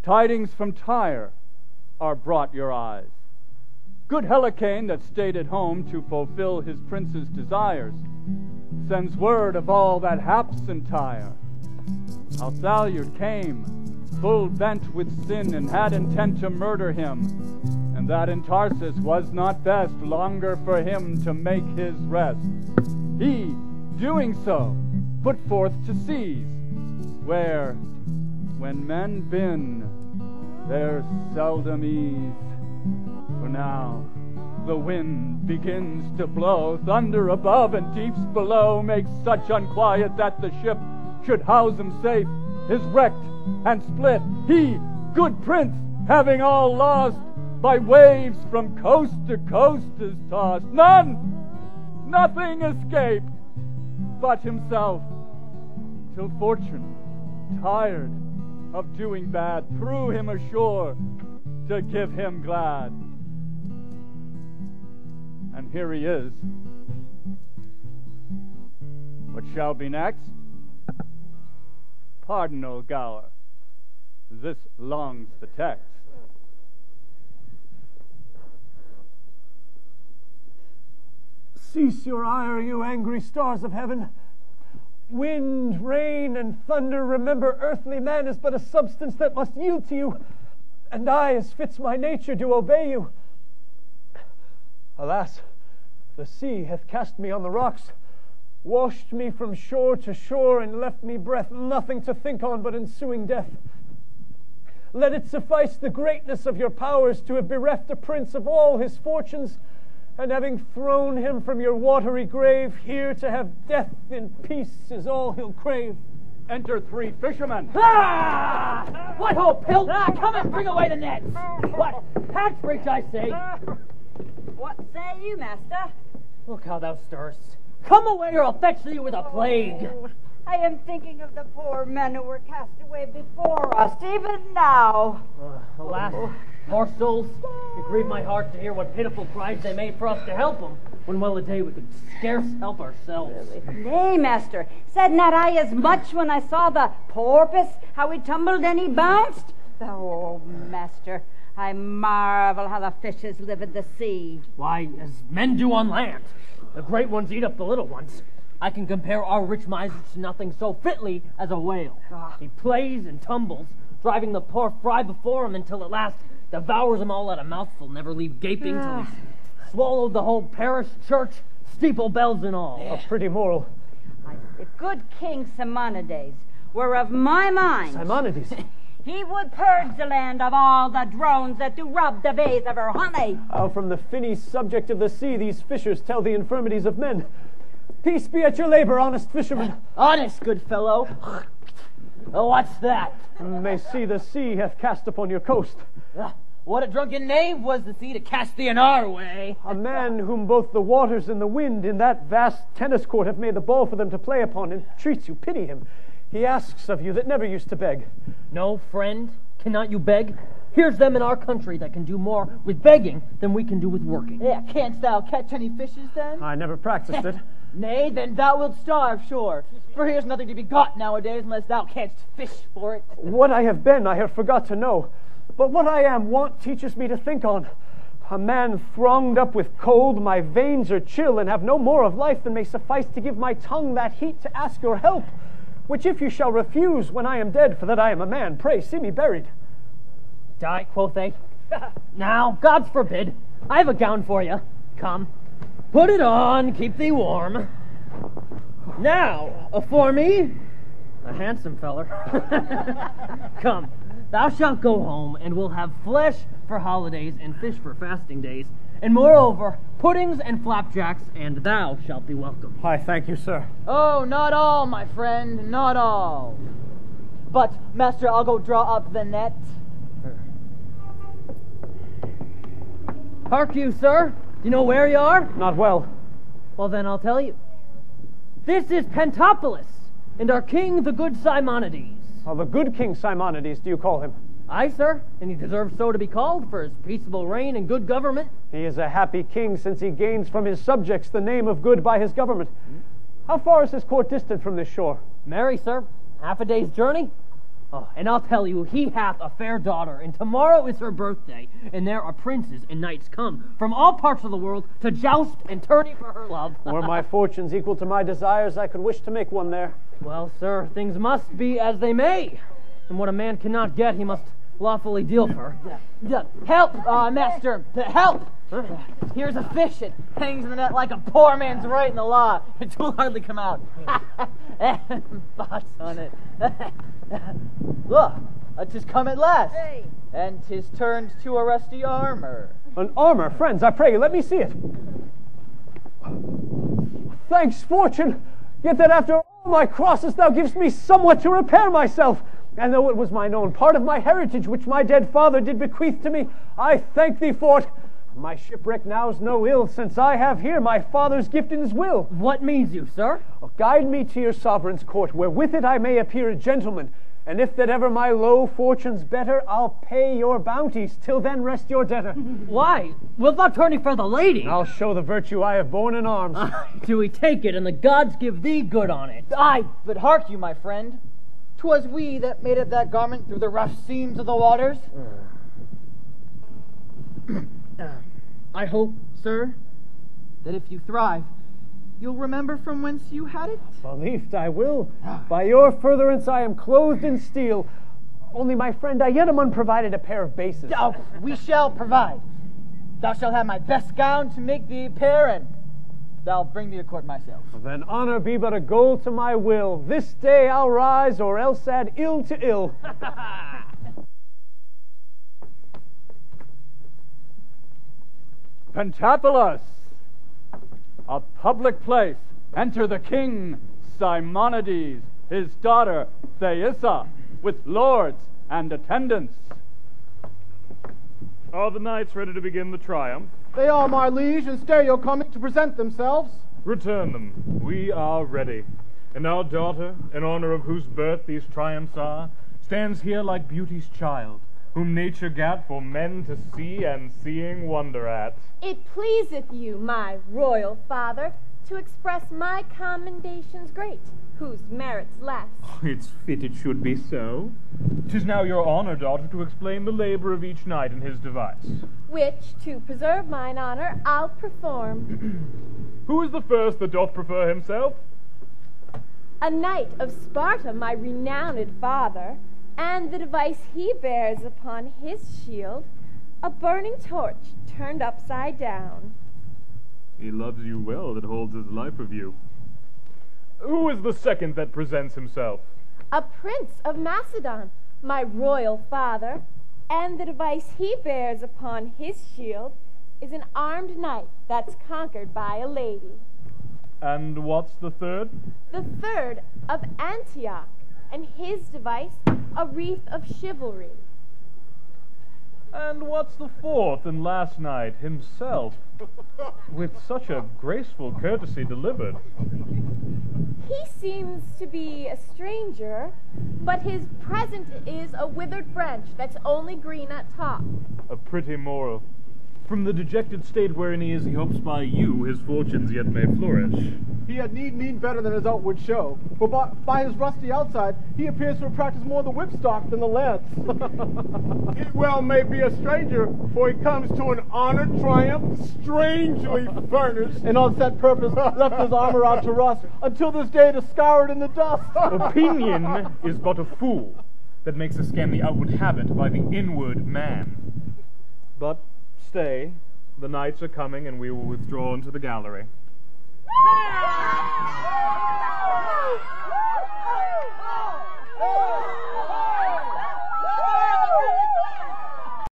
tidings from Tyre are brought your eyes. Good Helicane, that stayed at home to fulfill his prince's desires, sends word of all that haps in Tyre. How Salyard came, full bent with sin, and had intent to murder him, and that in Tarsus was not best longer for him to make his rest. He, doing so, put forth to seas, where, when men been, there's seldom ease. For now the wind begins to blow, thunder above and deeps below makes such unquiet that the ship should house him safe is wrecked and split. He, good prince, having all lost, by waves from coast to coast is tossed. Nothing escaped but himself, till fortune, tired of doing bad, threw him ashore to give him glad. And here he is. What shall be next? Pardon, old Gower, this longs the text. Cease your ire, you angry stars of heaven. Wind, rain, and thunder, remember earthly man is but a substance that must yield to you, and I, as fits my nature, do obey you. Alas, the sea hath cast me on the rocks, washed me from shore to shore, and left me breath, nothing to think on but ensuing death. Let it suffice the greatness of your powers to have bereft a prince of all his fortunes, and having thrown him from your watery grave, here to have death in peace is all he'll crave. Enter 3 fishermen. Ah! What ho, Pilt! Come and bring away the nets! What? Hatch bridge, I say! What say you, master? Look how thou stirrest. Come away, or I'll fetch thee with a plague. I am thinking of the poor men who were cast away before us, even now. Alas, poor souls, it grieved my heart to hear what pitiful cries they made for us to help them, when well a day we could scarce help ourselves. Nay, master, said not I as much when I saw the porpoise, how he tumbled and he bounced? Oh, master, I marvel how the fishes live in the sea. Why, as men do on land. The great ones eat up the little ones. I can compare our rich miser to nothing so fitly as a whale. He plays and tumbles, driving the poor fry before him until at last devours them all at a mouthful, never leave gaping till he's swallowed the whole parish church, steeple bells and all. A pretty moral. If good King Simonides were of my mind, Simonides? he would purge the land of all the drones that do rob the vase of her honey. How from the finny subject of the sea these fishers tell the infirmities of men. Peace be at your labor, honest fisherman. Honest, good fellow. Oh, what's that? May see the sea hath cast upon your coast. What a drunken knave was the sea to cast thee in our way. A man whom both the waters and the wind in that vast tennis court have made the ball for them to play upon, entreats you, pity him. He asks of you that never used to beg. No, friend, cannot you beg? Here's them in our country that can do more with begging than we can do with working. Yeah, canst thou catch any fishes then? I never practiced it. Nay, then thou wilt starve, sure. For here's nothing to be got nowadays unless thou canst fish for it. What I have been, I have forgot to know. But what I am, want teaches me to think on. A man thronged up with cold, my veins are chill, and have no more of life than may suffice to give my tongue that heat to ask your help. Which if you shall refuse when I am dead, for that I am a man, pray see me buried. Die, quoth they. Now, God's forbid. I have a gown for you. Come, put it on, keep thee warm. Now, afore me, a handsome feller. Come, thou shalt go home, and we'll have flesh for holidays and fish for fasting days, and moreover, puddings and flapjacks, and thou shalt be welcome. I thank you, sir. Oh, not all, my friend, not all. But, master, I'll go draw up the net. Hark you, sir. Do you know where you are? Not well. Well, then I'll tell you. This is Pentopolis, and our king, the good Simonides. Oh, the good King Simonides, do you call him? Aye, sir, and he deserves so to be called for his peaceable reign and good government. He is a happy king since he gains from his subjects the name of good by his government. How far is his court distant from this shore? Marry, sir, half a day's journey. Oh, and I'll tell you, he hath a fair daughter, and tomorrow is her birthday, and there are princes and knights come from all parts of the world to joust and tourney for her love. Were my fortunes equal to my desires, I could wish to make one there. Well, sir, things must be as they may, and what a man cannot get, he must lawfully deal for. Help, master, help! Here's a fish. It hangs in the net like a poor man's right in the law. It'll hardly come out. Thoughts on it. Look, 'tis come at last. Hey. And 'tis turned to a rusty armor. An armor? Friends, I pray you, let me see it. Thanks, fortune, yet that after all my crosses thou givest me somewhat to repair myself. And though it was mine own part of my heritage which my dead father did bequeath to me, I thank thee for it. My shipwreck now's no ill, since I have here my father's gift in his will. What means you, sir? Guide me to your sovereign's court, where with it I may appear a gentleman. And if that ever my low fortune's better, I'll pay your bounties. Till then rest your debtor. Why? Wilt thou tourney for the lady? I'll show the virtue I have borne in arms. Do we take it, and the gods give thee good on it? Aye, but hark you, my friend. 'Twas we that made up that garment through the rough seams of the waters. I hope, sir, that if you thrive, you'll remember from whence you had it. Believed I will. By your furtherance I am clothed in steel. Only, my friend, I yet am unprovided a pair of bases. Oh, we shall provide. Thou shalt have my best gown to make thee a pair, and thou bring thee to court myself. Then honor be but a goal to my will. This day I'll rise, or else add ill to ill. Pentapolis, a public place. Enter the king, Simonides, his daughter, Thaisa, with lords and attendants. Are the knights ready to begin the triumph? They are, my liege, and stay your coming to present themselves. Return them. We are ready. And our daughter, in honor of whose birth these triumphs are, stands here like beauty's child, whom nature gat for men to see and seeing wonder at. It pleaseth you, my royal father, to express my commendations great, whose merits less. It's fit it should be so. 'Tis now your honor, daughter, to explain the labor of each knight and his device. Which, to preserve mine honor, I'll perform. Who is the first that doth prefer himself? A knight of Sparta, my renowned father, and the device he bears upon his shield, a burning torch turned upside down. He loves you well that holds his life of you. Who is the second that presents himself? A prince of Macedon, my royal father, and the device he bears upon his shield is an armed knight that's conquered by a lady. And what's the third? The third of Antioch, and his device a wreath of chivalry. And what's the fourth and last knight himself, with such a graceful courtesy delivered? He seems to be a stranger, but his present is a withered branch that's only green at top. A pretty moral. From the dejected state wherein he is, he hopes by you his fortunes yet may flourish. He had need mean better than his outward show, for by his rusty outside, he appears to have practiced more the whipstock than the lance. He well may be a stranger, for he comes to an honored triumph, strangely furnished. And on set purpose, left his armor out to rust, until this day to scour it in the dust. Opinion is but a fool that makes a scan the outward habit by the inward man. But stay, the knights are coming, and we will withdraw into the gallery.